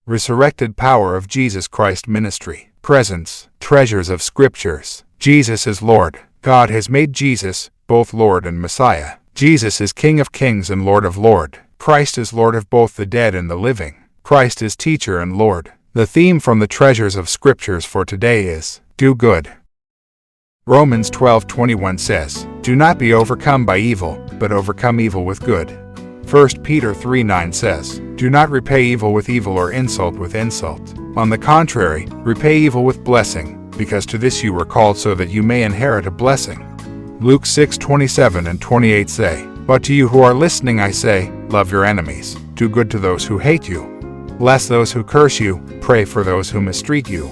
Resurrected power of Jesus Christ ministry. Presence. Treasures of Scriptures. Jesus is Lord. God has made Jesus both Lord and Messiah. Jesus is King of kings and Lord of lords. Christ is Lord of both the dead and the living. Christ is teacher and Lord. The theme from the Treasures of Scriptures for today is, do good. Romans 12:21 says, do not be overcome by evil, but overcome evil with good. 1 Peter 3:9 says, do not repay evil with evil or insult with insult. On the contrary, repay evil with blessing, because to this you were called so that you may inherit a blessing. Luke 6:27 and 28 say, but to you who are listening I say, love your enemies, do good to those who hate you. Bless those who curse you, pray for those who mistreat you.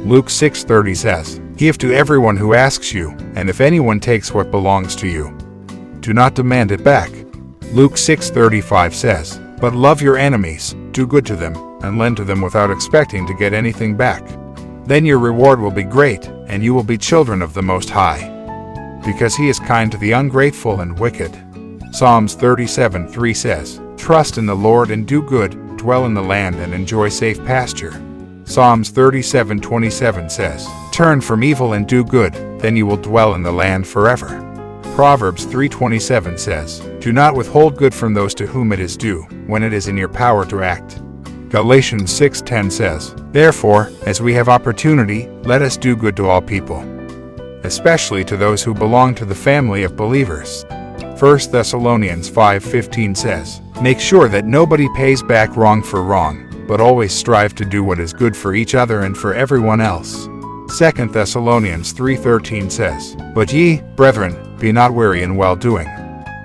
Luke 6:30 says, give to everyone who asks you, and if anyone takes what belongs to you, do not demand it back. Luke 6:35 says, but love your enemies, do good to them, and lend to them without expecting to get anything back. Then your reward will be great, and you will be children of the Most High, because He is kind to the ungrateful and wicked. Psalms 37:3 says, trust in the Lord and do good, dwell in the land and enjoy safe pasture. Psalms 37:27 says, turn from evil and do good, then you will dwell in the land forever. Proverbs 3:27 says, do not withhold good from those to whom it is due, when it is in your power to act. Galatians 6:10 says, therefore, as we have opportunity, let us do good to all people, especially to those who belong to the family of believers. 1 Thessalonians 5:15 says, make sure that nobody pays back wrong for wrong, but always strive to do what is good for each other and for everyone else. 2 Thessalonians 3:13 says, but ye, brethren, be not weary in well-doing.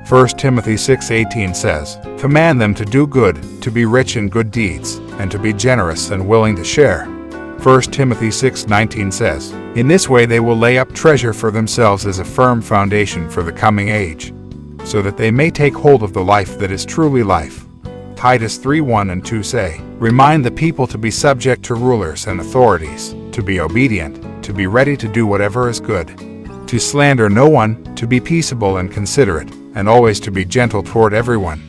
1 Timothy 6:18 says, command them to do good, to be rich in good deeds, and to be generous and willing to share. 1 Timothy 6:19 says, in this way they will lay up treasure for themselves as a firm foundation for the coming age, so that they may take hold of the life that is truly life. Titus 3:1 and 2 say, remind the people to be subject to rulers and authorities, to be obedient, to be ready to do whatever is good, to slander no one, to be peaceable and considerate, and always to be gentle toward everyone.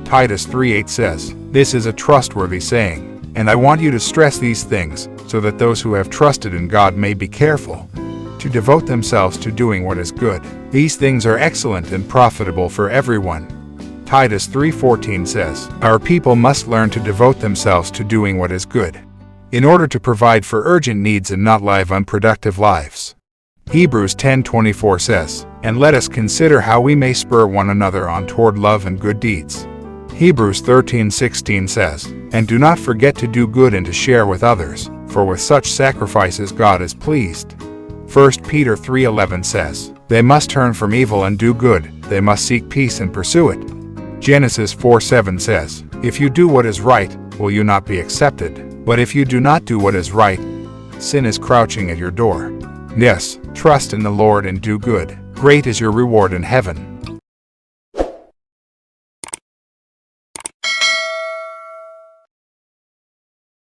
Titus 3:8 says, this is a trustworthy saying, and I want you to stress these things, so that those who have trusted in God may be careful to devote themselves to doing what is good. These things are excellent and profitable for everyone. Titus 3:14 says, our people must learn to devote themselves to doing what is good, in order to provide for urgent needs and not live unproductive lives. Hebrews 10:24 says, and let us consider how we may spur one another on toward love and good deeds. Hebrews 13:16 says, and do not forget to do good and to share with others, for with such sacrifices God is pleased. 1 Peter 3:11 says, they must turn from evil and do good, they must seek peace and pursue it. Genesis 4:7 says, if you do what is right, will you not be accepted? But if you do not do what is right, sin is crouching at your door. Yes, trust in the Lord and do good. Great is your reward in heaven.